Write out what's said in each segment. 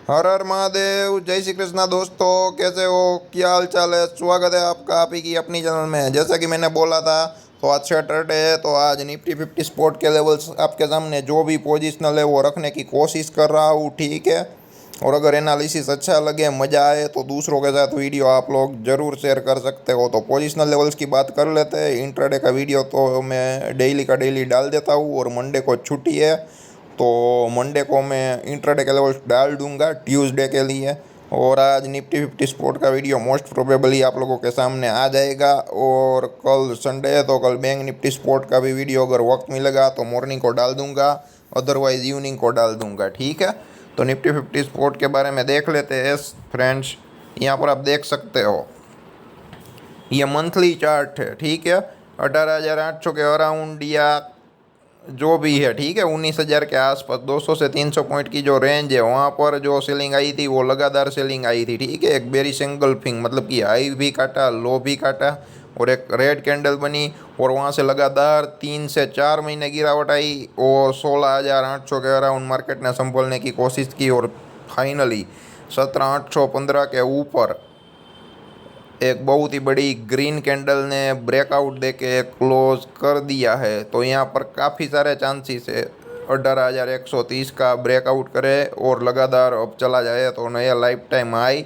हर हर महादेव, जय श्री कृष्णा। दोस्तों कैसे हो, क्या हाल चाल है। स्वागत है आपका आप ही की अपनी चैनल में। जैसा कि मैंने बोला था, तो आज सैटरडे है, तो आज निफ्टी 50 स्पोर्ट के लेवल्स आपके सामने जो भी पोजिशनल है वो रखने की कोशिश कर रहा हूँ, ठीक है। और अगर एनालिसिस अच्छा लगे, मज़ा आए, तो दूसरों के साथ वीडियो आप लोग ज़रूर शेयर कर सकते हो। तो पोजिशनल लेवल्स की बात कर लेते हैं। इंट्राडे का वीडियो तो मैं डेली का डेली डाल देता हूँ, और मंडे को छुट्टी है, तो मंडे को मैं इंट्राडे के लेवल डाल दूंगा ट्यूसडे के लिए। और आज निफ्टी 50 स्पोर्ट का वीडियो मोस्ट प्रोबेबली आप लोगों के सामने आ जाएगा। और कल संडे है, तो कल बैंक निफ्टी स्पोर्ट का भी वीडियो अगर वक्त मिलेगा तो मॉर्निंग को डाल दूंगा, अदरवाइज इवनिंग को डाल दूंगा, ठीक है। तो निफ्टी 50 स्पोर्ट के बारे में देख लेते हैं फ्रेंड्स। यहाँ पर आप देख सकते हो, ये मंथली चार्ट है, ठीक है। 18,800 के अराउंड या जो भी है, ठीक है, 19,000 के आसपास 200 से 300 पॉइंट की जो रेंज है, वहाँ पर जो सेलिंग आई थी वो लगातार सेलिंग आई थी, ठीक है। एक वेरी सिंगल फिंग, मतलब कि हाई भी काटा, लो भी काटा, और एक रेड कैंडल बनी, और वहाँ से लगातार 3 से 4 महीने गिरावट आई, और 16,800 के अराउंड मार्केट ने संभलने की कोशिश की, और फाइनली 17,815 के ऊपर एक बहुत ही बड़ी ग्रीन कैंडल ने ब्रेकआउट देके क्लोज कर दिया है। तो यहाँ पर काफ़ी सारे चांसेस है 18,130 का ब्रेकआउट करे और लगातार अब चला जाए तो नया life time high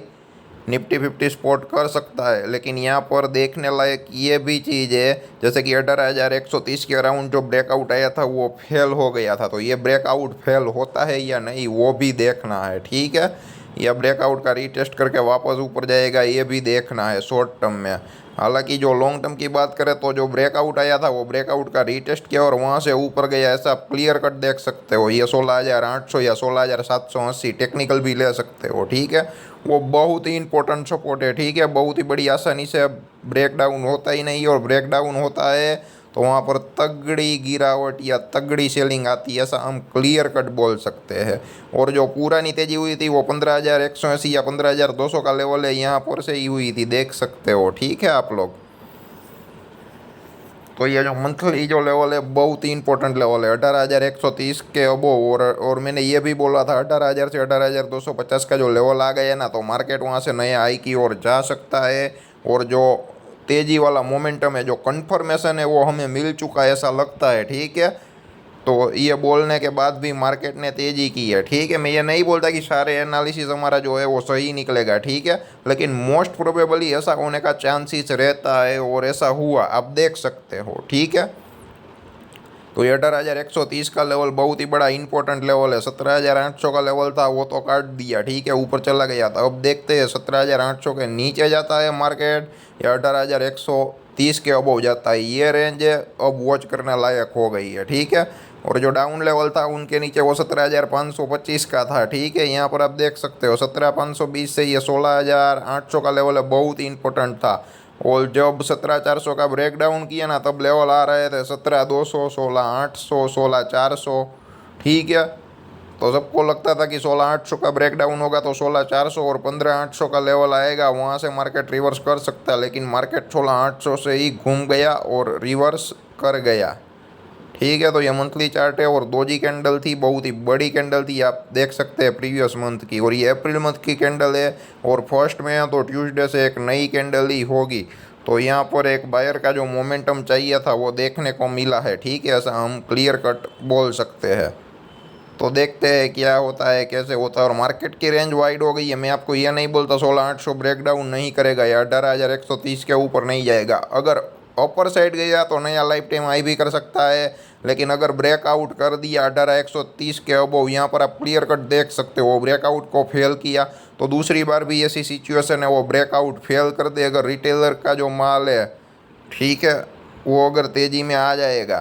Nifty 50 sport कर सकता है। लेकिन यहाँ पर देखने लायक ये भी चीज़ है, जैसे कि 18,130 के अराउंड जो ब्रेकआउट आया था वो फेल हो गया था, तो ये ब्रेकआउट फेल होता है या नहीं वो भी देखना है, ठीक है। या ब्रेकआउट का रीटेस्ट करके वापस ऊपर जाएगा, ये भी देखना है शॉर्ट टर्म में। हालांकि जो लॉन्ग टर्म की बात करें तो जो ब्रेकआउट आया था वो ब्रेकआउट का रीटेस्ट किया और वहाँ से ऊपर गया, ऐसा आप क्लियर कट देख सकते हो। ये 16,800 या 16,780 टेक्निकल भी ले सकते हो, ठीक है। वो बहुत ही इंपॉर्टेंट सपोर्ट है, ठीक है। बहुत ही बड़ी आसानी से ब्रेकडाउन होता ही नहीं, और ब्रेकडाउन होता है तो वहाँ पर तगड़ी गिरावट या तगड़ी सेलिंग आती है, ऐसा हम क्लियर कट बोल सकते हैं। और जो पुरानी तेजी हुई थी वो 15,180 या 15,200 का लेवल है, यहाँ पर से ही हुई थी, देख सकते हो, ठीक है आप लोग। तो ये जो मंथली जो लेवल है बहुत ही इंपॉर्टेंट लेवल है, 18,130 के अबो। और मैंने ये भी बोला था 18,000 से 18,250 का जो लेवल आ गया ना, तो मार्केट वहाँ से नए हाई की ओर जा सकता है। और जो तेज़ी वाला मोमेंटम है, जो कन्फर्मेशन है, वो हमें मिल चुका है ऐसा लगता है, ठीक है। तो ये बोलने के बाद भी मार्केट ने तेज़ी की है, ठीक है। मैं ये नहीं बोलता कि सारे एनालिसिस हमारा जो है वो सही निकलेगा, ठीक है, लेकिन मोस्ट प्रोबेबली ऐसा होने का चांसेस रहता है, और ऐसा हुआ, आप देख सकते हो, ठीक है। तो ये 18,130 का लेवल बहुत ही बड़ा इंपॉर्टेंट लेवल है। 17,800 का लेवल था वो तो काट दिया, ठीक है, ऊपर चला गया था। अब देखते हैं 17,800 के नीचे जाता है मार्केट या 18,130 के अबव जाता है। ये रेंज है अब वॉच करने लायक हो गई है, ठीक है। और जो डाउन लेवल था उनके नीचे वो 17,525 का था, ठीक है। यहाँ पर आप देख सकते हो 17,520 से ये 16,800 का लेवल है, बहुत ही इंपॉर्टेंट था। और जब 17,400 का ब्रेक डाउन किया ना, तब लेवल आ रहे थे 17,200, 16,800, 16,400, ठीक है। तो सबको लगता था कि 16,800 का ब्रेक डाउन होगा तो 16,400 और 15,800 का लेवल आएगा, वहाँ से मार्केट रिवर्स कर सकता है। लेकिन मार्केट 16,800 से ही घूम गया और रिवर्स कर गया, ठीक है। तो ये मंथली चार्ट है, और दोजी कैंडल थी, बहुत ही बड़ी कैंडल थी, आप देख सकते हैं प्रीवियस मंथ की। और ये अप्रैल मंथ की कैंडल है, और फर्स्ट में है तो ट्यूसडे से एक नई कैंडल ही होगी। तो यहाँ पर एक बायर का जो मोमेंटम चाहिए था वो देखने को मिला है, ठीक है, ऐसा हम क्लियर कट बोल सकते हैं। तो देखते हैं क्या होता है, कैसे होता है। और मार्केट की रेंज वाइड हो गई है, मैं आपको यह नहीं बोलता 16,800 ब्रेकडाउन नहीं करेगा या 18,130 के ऊपर नहीं जाएगा। अगर अपर साइड गया तो नया लाइफ टाइम हाई भी कर सकता है, लेकिन अगर ब्रेकआउट कर दिया 18,130 के अबव, यहाँ पर आप क्लियर कट देख सकते हो, ब्रेकआउट को फेल किया तो दूसरी बार भी ऐसी सिचुएशन है वो ब्रेकआउट फेल कर दे। अगर रिटेलर का जो माल है, ठीक है, वो अगर तेज़ी में आ जाएगा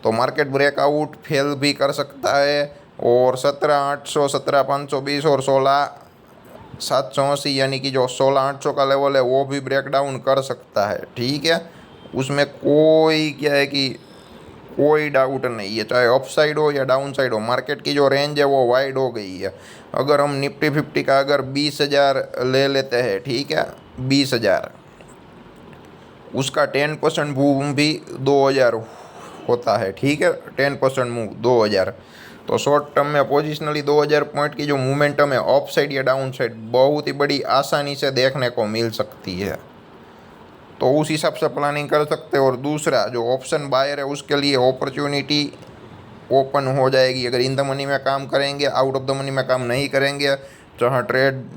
तो मार्केट ब्रेकआउट फेल भी कर सकता है। और 17,800, 17,520 और 16,780 यानी कि जो 16,800 का लेवल है वो भी ब्रेक डाउन कर सकता है, ठीक है। उसमें कोई क्या है कि कोई डाउट नहीं है, चाहे अप साइड हो या डाउन साइड हो, मार्केट की जो रेंज है वो वाइड हो गई है। अगर हम निफ्टी 50 का अगर 20,000 ले लेते हैं, ठीक है, 20,000, उसका 10% मूव भी 2,000 होता है, ठीक है, 10% मूव 2,000। तो शॉर्ट टर्म में पोजिशनली 2000 पॉइंट की जो मोमेंटम है अप साइड या डाउन साइड बहुत ही बड़ी आसानी से देखने को मिल सकती है, तो उस हिसाब से प्लानिंग कर सकते हो। और दूसरा जो ऑप्शन बायर है उसके लिए अपॉर्चुनिटी ओपन हो जाएगी अगर इन द मनी में काम करेंगे। आउट ऑफ द मनी में काम नहीं करेंगे, जहाँ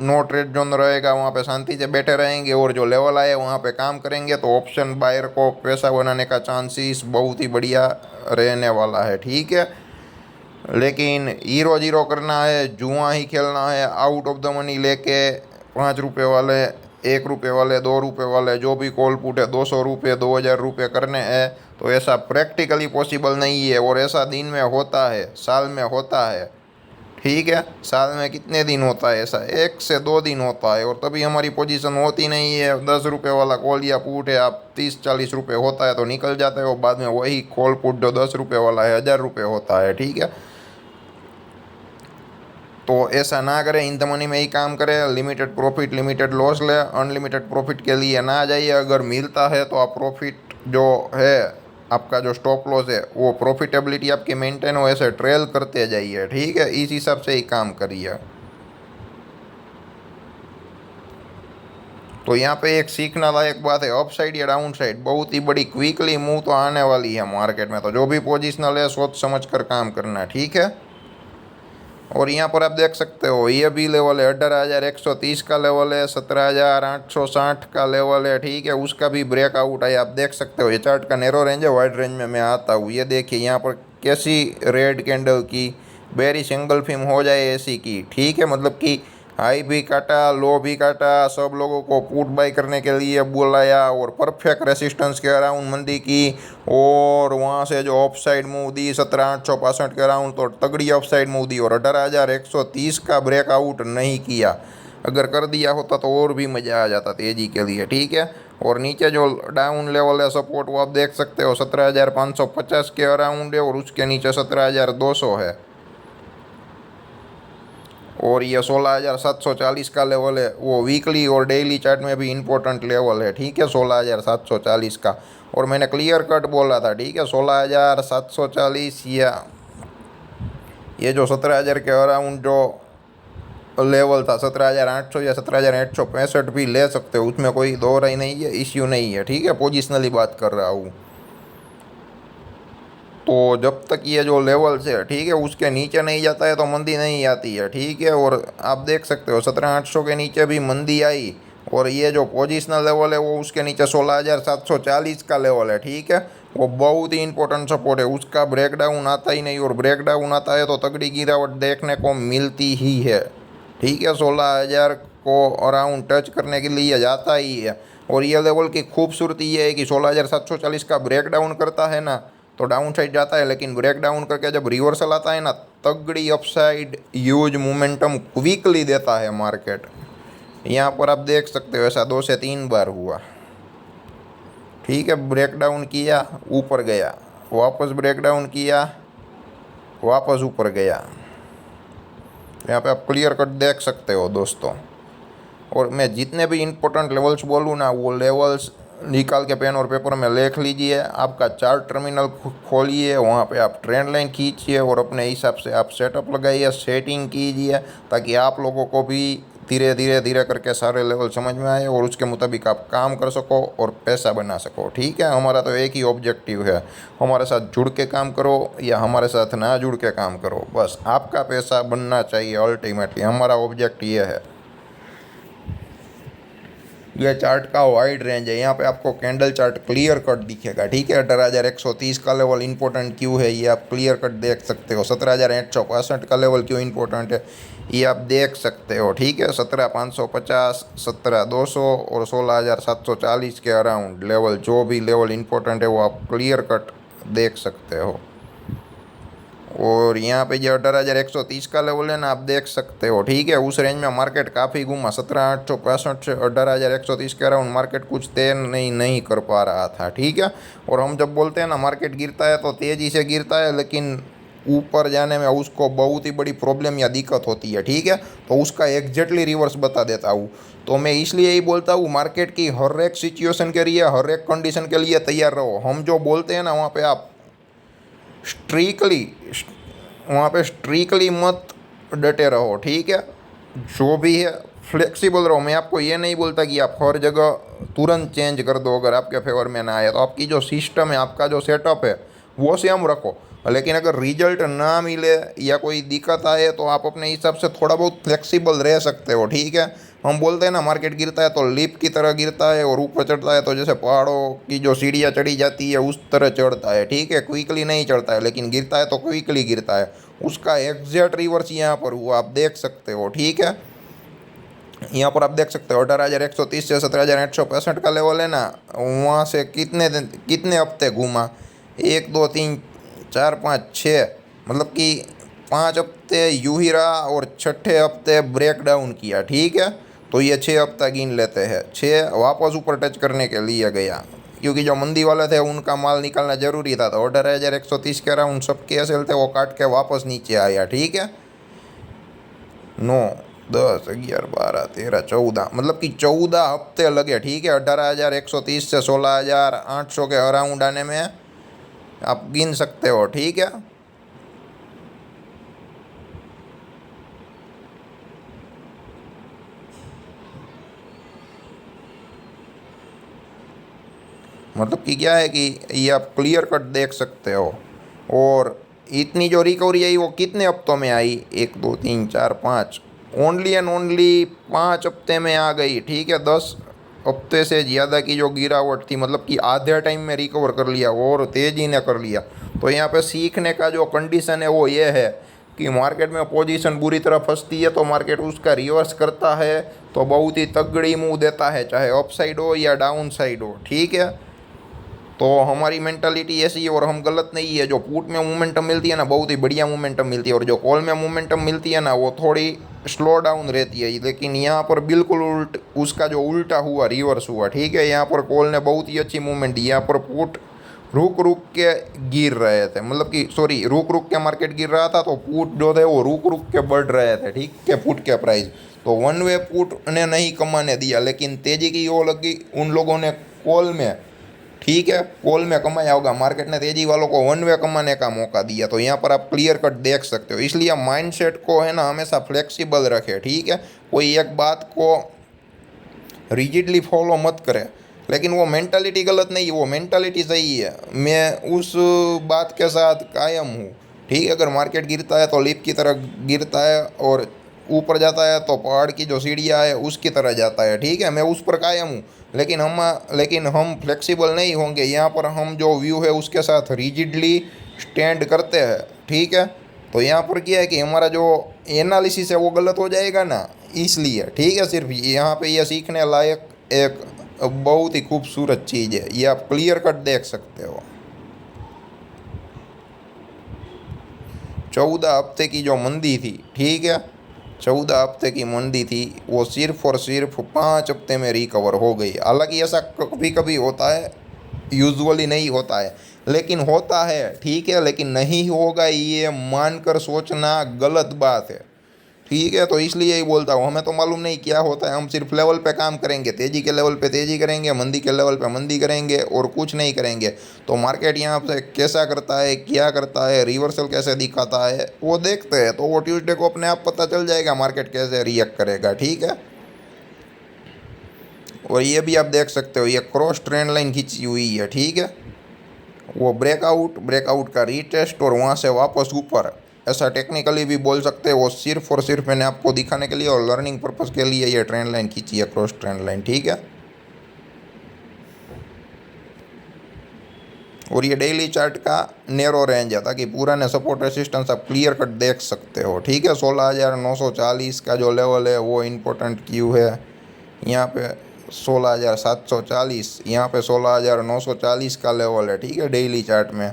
नो ट्रेड जोन रहेगा वहाँ पे शांति से बैठे रहेंगे और जो लेवल आए वहाँ पे काम करेंगे, तो ऑप्शन बायर को पैसा बनाने का चांसेस बहुत ही बढ़िया रहने वाला है। ठीक है, लेकिन हीरो जीरो करना है, जुआ ही खेलना है, आउट ऑफ द मनी लेके 5 रुपये वाले, 1 रुपये वाले, 2 रुपये वाले जो भी कॉल पुट है 200 रुपये 2000 रुपये करने हैं, तो ऐसा प्रैक्टिकली पॉसिबल नहीं है। और ऐसा दिन में होता है, साल में होता है। ठीक है, साल में कितने दिन होता है ऐसा? 1 से 2 दिन होता है, और तभी हमारी पोजीशन होती नहीं है। 10 रुपये वाला कॉल या पुट है, आप 30-40 रुपये होता है तो निकल जाते हो, बाद में वही कॉल पुट जो 10 रुपये वाला है 1000 रुपये होता है। ठीक है, तो ऐसा ना करें, इन द मनी में ही काम करें, लिमिटेड प्रॉफिट लिमिटेड लॉस ले, अनलिमिटेड प्रॉफिट के लिए ना जाइए। अगर मिलता है तो आप प्रॉफिट जो है आपका जो स्टॉप लॉस है वो प्रॉफिटेबिलिटी आपकी मेंटेन हो, ऐसे ट्रेल करते जाइए। ठीक है, इस हिसाब से ही काम करिए। तो यहाँ पे एक सीखना लायक बात है, अप साइड या डाउन साइड बहुत ही बड़ी क्विकली मूव तो आने वाली है मार्केट में, तो जो भी पोजिशनल है सोच समझ कर काम करना। ठीक है, और यहाँ पर आप देख सकते हो ये भी लेवल है, 18,130 का लेवल है, 17,860 का लेवल है। ठीक है, उसका भी ब्रेकआउट है, आप देख सकते हो। ये चार्ट का नैरो रेंज है, वाइड रेंज में मैं आता हूँ। ये देखिए यहाँ पर कैसी रेड कैंडल की बेरी सिंगल फिम हो जाए ऐसी की। ठीक है, मतलब कि हाई भी काटा, लो भी काटा, सब लोगों को पुट बाई करने के लिए बुलाया और परफेक्ट रेसिस्टेंस के अराउंड मंदी की, और वहाँ से जो अप साइड मूव दी 17,865 के अराउंड, तो तगड़ी अप साइड मूव दी, और 18,130 का ब्रेकआउट नहीं किया। अगर कर दिया होता तो और भी मज़ा आ जाता तेज़ी के लिए। ठीक है, और नीचे जो डाउन लेवल है सपोर्ट वो आप देख सकते हो 17,550 के अराउंड है, और उसके नीचे 17,200 है, और ये 16,740 का लेवल है। वो वीकली और डेली चार्ट में भी इम्पोर्टेंट लेवल है। ठीक है, 16,740 का, और मैंने क्लियर कट बोला था। ठीक है, 16,740 या ये जो 17,000 के अराउंड जो लेवल था 17,800 या 17,865 भी ले सकते हो, उसमें कोई दो राय नहीं है, इश्यू नहीं है। ठीक है, पोजिशनली बात कर रहा हूँ। तो जब तक ये जो लेवल्स है, ठीक है, उसके नीचे नहीं जाता है तो मंदी नहीं आती है। ठीक है, और आप देख सकते हो 17,800 के नीचे भी मंदी आई, और ये जो पोजिशनल लेवल है वो उसके नीचे 16,740 का लेवल है। ठीक है, वो बहुत ही इंपॉर्टेंट सपोर्ट है, उसका ब्रेकडाउन आता ही नहीं, और ब्रेकडाउन आता है तो तगड़ी गिरावट देखने को मिलती ही है। ठीक है, 16,000 को अराउंड टच करने के लिए जाता ही है। और ये लेवल की खूबसूरती ये है कि 16,740 का ब्रेकडाउन करता है ना तो डाउन साइड जाता है, लेकिन ब्रेक डाउन करके जब रिवर्सल आता है ना, तगड़ी अपसाइड ह्यूज मोमेंटम क्विकली देता है मार्केट। यहाँ पर आप देख सकते हो ऐसा 2 से 3 बार हुआ। ठीक है, ब्रेक डाउन किया, ऊपर गया, वापस ब्रेक डाउन किया, वापस ऊपर गया। यहाँ पे आप क्लियर कट देख सकते हो दोस्तों। और मैं जितने भी इम्पोर्टेंट लेवल्स बोलूँ ना, वो लेवल्स निकाल के पेन और पेपर में लिख लीजिए। आपका चार्ट टर्मिनल खोलिए, वहाँ पे आप ट्रेंड लाइन खींचिए और अपने हिसाब से आप सेटअप लगाइए, सेटिंग कीजिए, ताकि आप लोगों को भी धीरे धीरे धीरे करके सारे लेवल समझ में आए और उसके मुताबिक आप काम कर सको और पैसा बना सको। ठीक है, हमारा तो एक ही ऑब्जेक्टिव है, हमारे साथ जुड़ के काम करो या हमारे साथ ना जुड़ के काम करो, बस आपका पैसा बनना चाहिए। अल्टीमेटली हमारा ऑब्जेक्ट ये है। ये चार्ट का वाइड रेंज है, यहाँ पे आपको कैंडल चार्ट क्लियर कट दिखेगा। ठीक है, 18,130 का लेवल इंपॉर्टेंट क्यों है ये आप क्लियर कट देख सकते हो। 17,865 का लेवल क्यों इंपॉर्टेंट है ये आप देख सकते हो। ठीक है, 17,550, 17,200 और 16,740 के अराउंड लेवल, जो भी लेवल इंपॉर्टेंट है वो आप क्लियर कट देख सकते हो। और यहाँ पे जो 18,130 का लेवल है ना, आप देख सकते हो। ठीक है, उस रेंज में मार्केट काफ़ी घूमा, 17,865 से 18,130 के अराउंड मार्केट कुछ तय नहीं कर पा रहा था। ठीक है, और हम जब बोलते हैं ना मार्केट गिरता है तो तेज़ी से गिरता है, लेकिन ऊपर जाने में उसको बहुत ही बड़ी प्रॉब्लम या दिक्कत होती है। ठीक है, तो उसका एग्जैक्टली रिवर्स बता देता हूँ। तो मैं इसलिए यही बोलता हूँ, मार्केट की हर एक सिचुएशन के लिए, हर एक कंडीशन के लिए तैयार रहो। हम जो बोलते हैं ना वहाँ पे आप स्ट्रिक्टली वहाँ पे स्ट्रिक्टली मत डटे रहो, ठीक है। जो भी है फ्लेक्सिबल रहो। मैं आपको ये नहीं बोलता कि आप हर जगह तुरंत चेंज कर दो अगर आपके फेवर में ना आए। तो आपकी जो सिस्टम है, आपका जो सेटअप है, वो सेम रखो। लेकिन अगर रिजल्ट ना मिले या कोई दिक्कत आए तो आप अपने हिसाब से थोड़ा बहुत फ्लेक्सिबल रह सकते हो, ठीक है। हम बोलते हैं ना, मार्केट गिरता है तो लिफ्ट की तरह गिरता है, और ऊपर चढ़ता है तो जैसे पहाड़ों की जो सीढ़ियाँ चढ़ी जाती है उस तरह चढ़ता है, ठीक है। क्विकली नहीं चढ़ता है, लेकिन गिरता है तो क्विकली गिरता है। उसका एग्जैक्ट रिवर्स यहाँ पर हुआ, आप देख सकते हो, ठीक है। यहाँ पर आप देख सकते हो 18,130 से 17,865 का लेवल है ना, वहाँ से कितने दिन, कितने हफ्ते घूमा, 1 2 3 4 5 6, मतलब कि 5 हफ्ते यूं ही रहा और छठे हफ्ते ब्रेक डाउन किया, ठीक है। तो ये 6 हफ्ता गिन लेते हैं, 6 वापस ऊपर टच करने के लिए गया, क्योंकि जो मंदी वाले थे उनका माल निकालना जरूरी था। तो 18,130 के अराउंड सबके एसएल थे, वो काट के वापस नीचे आया, ठीक है। 9 10 11 12 13 14, मतलब कि 14 हफ्ते लगे, ठीक है। 18,130 से 16,800 के अराउंड आने में आप गिन सकते हो, ठीक है। मतलब कि क्या है कि ये आप क्लियर कट देख सकते हो। और इतनी जो रिकवरी आई वो कितने हफ्तों में आई, 1 2 3 4 5, ओनली एंड ओनली 5 हफ्ते में आ गई, ठीक है। 10 हफ्ते से ज़्यादा की जो गिरावट थी, मतलब कि आधे टाइम में रिकवर कर लिया और तेज़ी ने कर लिया। तो यहाँ पे सीखने का जो कंडीशन है वो ये है कि मार्केट में पोजीशन बुरी तरह फंसती है तो मार्केट उसका रिवर्स करता है तो बहुत ही तगड़ी मूव देता है, चाहे अप साइड हो या डाउन साइड हो, ठीक है। तो हमारी मेंटालिटी ऐसी है और हम गलत नहीं है। जो पुट में मोमेंटम मिलती है ना, बहुत ही बढ़िया मोमेंटम मिलती है, और जो कॉल में मोमेंटम मिलती है ना, वो थोड़ी स्लो डाउन रहती है। लेकिन यहाँ पर बिल्कुल उल्ट, उसका जो उल्टा हुआ, रिवर्स हुआ, ठीक है। यहाँ पर कॉल ने बहुत ही अच्छी मूवमेंट दी। यहाँ पर पुट रुक रुक के गिर रहे थे, मतलब कि सॉरी, रुक रुक के मार्केट गिर रहा था, तो पुट जो थे वो रुक रुक के बढ़ रहे थे, ठीक है, पुट के प्राइस। तो वन वे पुट ने नहीं कमाने दिया, लेकिन तेजी की वो लगी उन लोगों ने कॉल में, ठीक है। कॉल में कमाया होगा, मार्केट ने तेजी वालों को वन वे कमाने का मौका दिया। तो यहाँ पर आप क्लियर कट देख सकते हो। इसलिए माइंडसेट को है ना हमेशा फ्लेक्सिबल रखे, ठीक है। कोई एक बात को रिजिडली फॉलो मत करे, लेकिन वो मेंटालिटी गलत नहीं, वो मेंटालिटी सही है। मैं उस बात के साथ कायम हूँ, ठीक है। अगर मार्केट गिरता है तो लिफ्ट की तरह गिरता है, और ऊपर जाता है तो पहाड़ की जो सीढ़ियाँ है उसकी तरह जाता है, ठीक है। मैं उस पर कायम हूँ, लेकिन हम फ्लेक्सिबल नहीं होंगे। यहाँ पर हम जो व्यू है उसके साथ रिजिडली स्टैंड करते हैं, ठीक है। तो यहाँ पर क्या है कि हमारा जो एनालिसिस है वो गलत हो जाएगा ना, इसलिए, ठीक है। सिर्फ यहाँ पे ये सीखने लायक एक बहुत ही खूबसूरत चीज़ है, ये आप क्लियर कट देख सकते हो। 14 हफ्ते की जो मंदी थी, ठीक है, 14 हफ्ते की मंदी थी, वो सिर्फ और सिर्फ 5 हफ्ते में रिकवर हो गई। हालांकि ऐसा कभी कभी होता है, यूजुअली नहीं होता है, लेकिन होता है, ठीक है। लेकिन नहीं होगा ये मानकर सोचना गलत बात है, ठीक है। तो इसलिए ही बोलता हूँ, हमें तो मालूम नहीं क्या होता है। हम सिर्फ लेवल पे काम करेंगे, तेज़ी के लेवल पे तेज़ी करेंगे, मंदी के लेवल पे मंदी करेंगे, और कुछ नहीं करेंगे। तो मार्केट यहाँ पे कैसा करता है, क्या करता है, रिवर्सल कैसे दिखाता है, वो देखते हैं। तो वो ट्यूसडे को अपने आप पता चल जाएगा मार्केट कैसे रिएक्ट करेगा, ठीक है। और ये भी आप देख सकते हो, ये क्रॉस ट्रेंड लाइन खींची हुई है, ठीक है। वो ब्रेकआउट का रीटेस्ट और वहाँ से वापस ऊपर, ऐसा टेक्निकली भी बोल सकते हैं। वो सिर्फ और सिर्फ मैंने आपको दिखाने के लिए और लर्निंग पर्पज़ के लिए ये ट्रेंड लाइन खींची है, क्रॉस ट्रेंड लाइन, ठीक है। और ये डेली चार्ट का नैरो रेंज है, ताकि पूरा ने सपोर्ट रेसिस्टेंस आप क्लियर कट देख सकते हो, ठीक है। 16,940 का जो लेवल है वो इम्पोर्टेंट क्यू है। यहाँ पे 16,740, यहाँ पे 16,940 का लेवल है, ठीक है, डेली चार्ट में।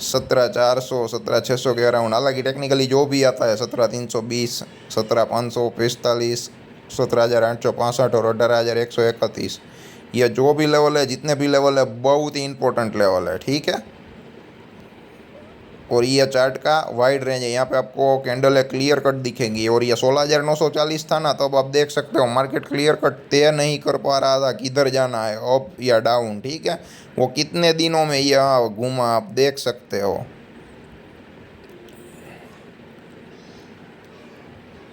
17,400 17,600 के अराउंड, हालांकि टेक्निकली जो भी आता है 17,320, 17,545, 17,865 और 18,131, ये जो भी लेवल है, जितने भी लेवल है, बहुत ही इंपॉर्टेंट लेवल है, ठीक है। और ये चार्ट का वाइड रेंज है, यहाँ पे आपको कैंडल है क्लियर कट दिखेंगी। और ये 16,940 था ना, तो अब आप देख सकते हो मार्केट क्लियर कट तय नहीं कर पा रहा था किधर जाना है, अप या डाउन, ठीक है। वो कितने दिनों में यह घूमा आप देख सकते हो।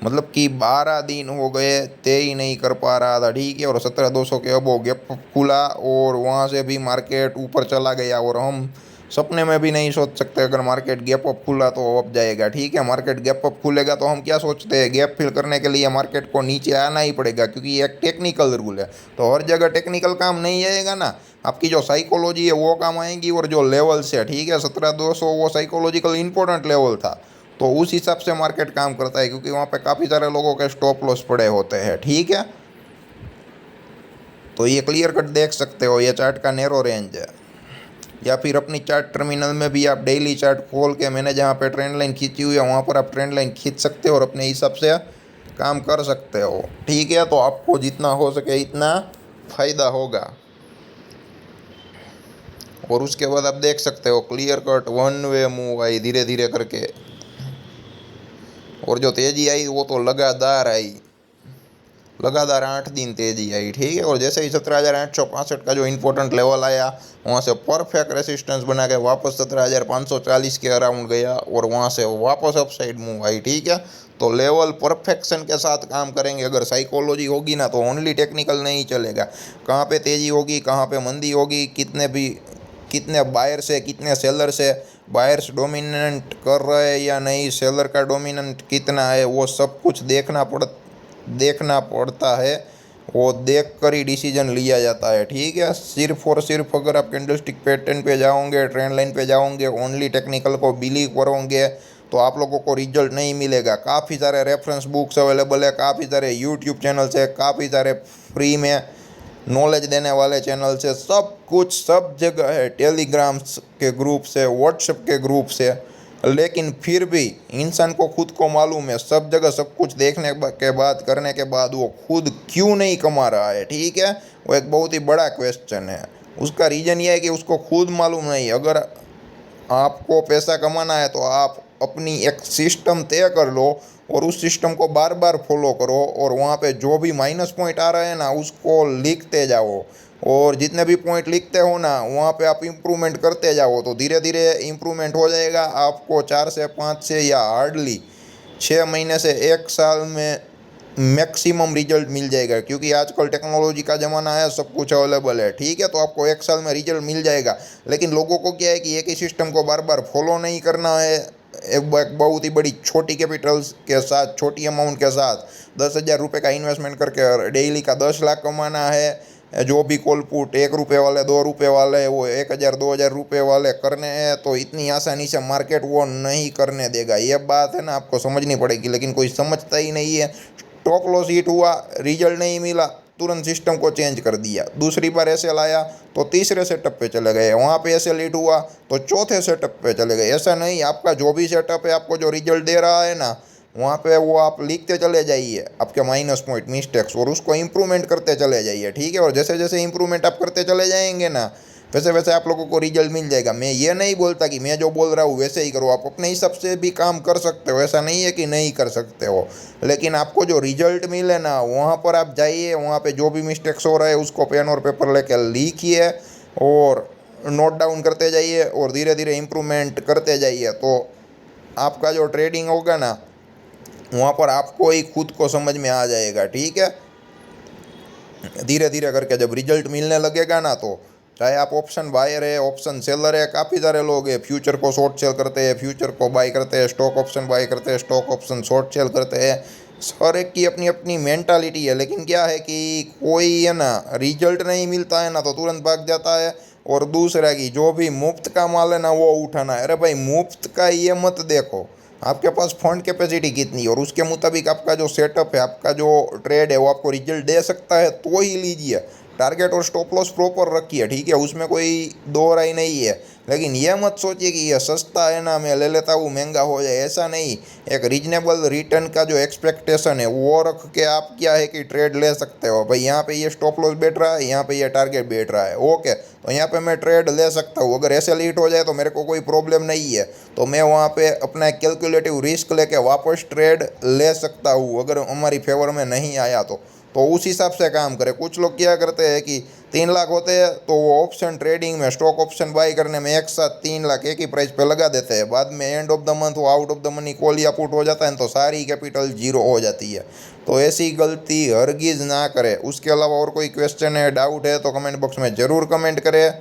मतलब कि 12 दिन हो गए ते ही नहीं कर पा रहा था, ठीक है। और 17,200 के अबो गैप खुला और वहाँ से भी मार्केट ऊपर चला गया। और हम सपने में भी नहीं सोच सकते अगर मार्केट गैप अप खुला तो अप जाएगा, ठीक है। मार्केट गैप अप खुलेगा तो हम क्या सोचते हैं, गैप फिल करने के लिए मार्केट को नीचे आना ही पड़ेगा, क्योंकि ये एक टेक्निकल रूल है। तो हर जगह टेक्निकल काम नहीं आएगा ना, आपकी जो साइकोलॉजी है वो काम आएगी। और जो लेवल्स है, ठीक है, 17,200 वो साइकोलॉजिकल इंपॉर्टेंट लेवल था, तो उस हिसाब से मार्केट काम करता है, क्योंकि वहाँ पे काफ़ी सारे लोगों के स्टॉप लॉस पड़े होते हैं, ठीक है। तो ये क्लियर कट देख सकते हो, ये चार्ट का नैरो रेंज है। या फिर अपनी चार्ट टर्मिनल में भी आप डेली चार्ट खोल के, मैंने जहाँ पे ट्रेंड लाइन खींची हुई है वहाँ पर आप ट्रेंड लाइन खींच सकते हो और अपने हिसाब से काम कर सकते हो, ठीक है। तो आपको जितना हो सके इतना फ़ायदा होगा। और उसके बाद आप देख सकते हो clear cut one way move I धीरे धीरे करके, और जो तेज़ी आई वो तो लगातार आई, लगातार 8 दिन तेज़ी आई, ठीक है। और जैसे ही 17,865 का जो इम्पोर्टेंट लेवल आया, वहाँ से परफेक्ट रेसिस्टेंस बना के वापस 17,540 के अराउंड गया और वहाँ से वापस अपसाइड मूव आई, ठीक है। तो लेवल परफेक्शन के साथ काम करेंगे। अगर साइकोलॉजी होगी ना तो ओनली टेक्निकल नहीं चलेगा। कहाँ पे तेज़ी होगी, कहाँ पे मंदी होगी, कितने बायर्स है, कितने सेलर्स है, बायर्स डोमिनेंट कर रहे हैं या नहीं, सेलर का डोमिनेंट कितना है, वो सब कुछ देखना पड़ता है। वो देख कर ही डिसीजन लिया जाता है, ठीक है। सिर्फ और सिर्फ अगर आप कैंडलस्टिक पैटर्न पे जाओगे, ट्रेंड लाइन पे जाओगे, ओनली टेक्निकल को बिलीव करोगे तो आप लोगों को रिजल्ट नहीं मिलेगा। काफ़ी सारे रेफरेंस बुक्स अवेलेबल है, काफ़ी सारे यूट्यूब चैनल्स है, काफ़ी सारे फ्री में नॉलेज देने वाले चैनल से, सब कुछ सब जगह है। टेलीग्राम्स के ग्रुप से, व्हाट्सएप के ग्रुप से, लेकिन फिर भी इंसान को खुद को मालूम है सब जगह सब कुछ देखने के बाद, करने के बाद वो खुद क्यों नहीं कमा रहा है, ठीक है। वो एक बहुत ही बड़ा क्वेश्चन है। उसका रीज़न ये है कि उसको खुद मालूम नहीं। अगर आपको पैसा कमाना है तो आप अपनी एक सिस्टम तय कर लो और उस सिस्टम को बार बार फॉलो करो, और वहाँ पे जो भी माइनस पॉइंट आ रहे हैं ना उसको लिखते जाओ। और जितने भी पॉइंट लिखते हो ना वहाँ पे आप इम्प्रूवमेंट करते जाओ, तो धीरे धीरे इम्प्रूवमेंट हो जाएगा। आपको 4 से 5 से या हार्डली 6 महीने से 1 साल में मैक्सिमम रिजल्ट मिल जाएगा, क्योंकि आजकल टेक्नोलॉजी का ज़माना है, सब कुछ अवेलेबल है, ठीक है। तो आपको 1 साल में रिजल्ट मिल जाएगा। लेकिन लोगों को क्या है कि एक ही सिस्टम को बार बार फॉलो नहीं करना है। एक बहुत ही बड़ी छोटी कैपिटल्स के साथ, छोटी अमाउंट के साथ 10,000 रुपये का इन्वेस्टमेंट करके डेली का 10 लाख कमाना है। जो भी कॉल पुट 1 रुपये वाले, 2 रुपये वाले, वो 1,000 2,000 रुपये वाले करने हैं, तो इतनी आसानी से मार्केट वो नहीं करने देगा। ये बात है ना, आपको समझनी पड़ेगी, लेकिन कोई समझता ही नहीं है। स्टॉप लॉस हिट हुआ, रिजल्ट नहीं मिला, तुरंत सिस्टम को चेंज कर दिया। दूसरी बार ऐसे लाया तो तीसरे सेटअप पे चले गए, वहाँ पे ऐसे लीड हुआ तो चौथे सेटअप पे चले गए। ऐसा नहीं, आपका जो भी सेटअप है आपको जो रिजल्ट दे रहा है ना वहाँ पे वो आप लिखते चले जाइए आपके माइनस पॉइंट, मिस्टेक्स, और उसको इम्प्रूवमेंट करते चले जाइए, ठीक है। और जैसे जैसे इम्प्रूवमेंट आप करते चले जाएंगे ना वैसे वैसे आप लोगों को रिजल्ट मिल जाएगा। मैं ये नहीं बोलता कि मैं जो बोल रहा हूँ वैसे ही करो, आप अपने हिसाब से भी काम कर सकते हो, ऐसा नहीं है कि नहीं कर सकते हो। लेकिन आपको जो रिजल्ट मिले ना वहाँ पर आप जाइए, वहाँ पे जो भी मिस्टेक्स हो रहा है उसको पेन और पेपर लेके लिखिए और नोट डाउन करते जाइए और धीरे धीरे इम्प्रूवमेंट करते जाइए। तो आपका जो ट्रेडिंग होगा ना वहाँ पर आपको ही खुद को समझ में आ जाएगा, ठीक है। धीरे धीरे करके जब रिजल्ट मिलने लगेगा ना, तो चाहे आप ऑप्शन बायर है, ऑप्शन सेलर है, काफ़ी सारे लोग हैं फ्यूचर को शॉर्ट सेल करते हैं, फ्यूचर को बाय करते हैं, स्टॉक ऑप्शन बाय करते हैं, स्टॉक ऑप्शन शॉर्ट सेल करते हैं। हर एक की अपनी अपनी मेंटालिटी है। लेकिन क्या है कि कोई है ना रिजल्ट नहीं मिलता है ना तो तुरंत भाग जाता है, और दूसरा की जो भी मुफ्त का माल है ना वो उठाना है। अरे भाई मुफ्त का ये मत देखो, आपके पास फंड कैपेसिटी कितनी है और उसके मुताबिक आपका जो सेटअप है, आपका जो ट्रेड है वो आपको रिजल्ट दे सकता है तो ही लीजिए। टारगेट और स्टॉप लॉस प्रॉपर रखिए, ठीक है, उसमें कोई दो राय नहीं है। लेकिन यह मत सोचिए कि यह सस्ता है ना मैं ले लेता हूँ महंगा हो जाए, ऐसा नहीं। एक रीजनेबल रिटर्न का जो एक्सपेक्टेशन है वो रख के आप क्या है कि ट्रेड ले सकते हो। भाई यहाँ पे ये स्टॉप लॉस बैठ रहा है, यहाँ पे ये टारगेट बैठ रहा है, ओके, तो यहाँ पे मैं ट्रेड ले सकता हूँ। अगर ऐसे लीट हो जाए तो मेरे को कोई प्रॉब्लम नहीं है, तो मैं वहाँ पे अपना कैलकुलेटिव रिस्क लेके वापस ट्रेड ले सकता हूँ अगर हमारी फेवर में नहीं आया तो उस हिसाब से काम करें। कुछ लोग क्या करते हैं कि 3 लाख होते हैं तो वो ऑप्शन ट्रेडिंग में स्टॉक ऑप्शन बाई करने में एक साथ 3 लाख एक ही प्राइस पे लगा देते हैं। बाद में एंड ऑफ द मंथ वो out of the money call या पुट हो जाता है तो सारी कैपिटल जीरो हो जाती है। तो ऐसी गलती हरगिज़ ना करें। उसके अलावा और कोई क्वेश्चन है, डाउट है तो कमेंट बॉक्स में ज़रूर कमेंट करें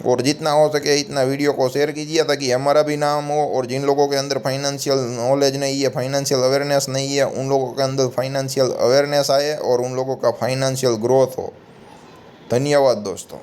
और जितना हो सके इतना वीडियो को शेयर कीजिए ताकि हमारा भी नाम हो और जिन लोगों के अंदर फाइनेंशियल नॉलेज नहीं है, फाइनेंशियल अवेयरनेस नहीं है, उन लोगों के अंदर फाइनेंशियल अवेयरनेस आए और उन लोगों का फाइनेंशियल ग्रोथ हो। धन्यवाद दोस्तों।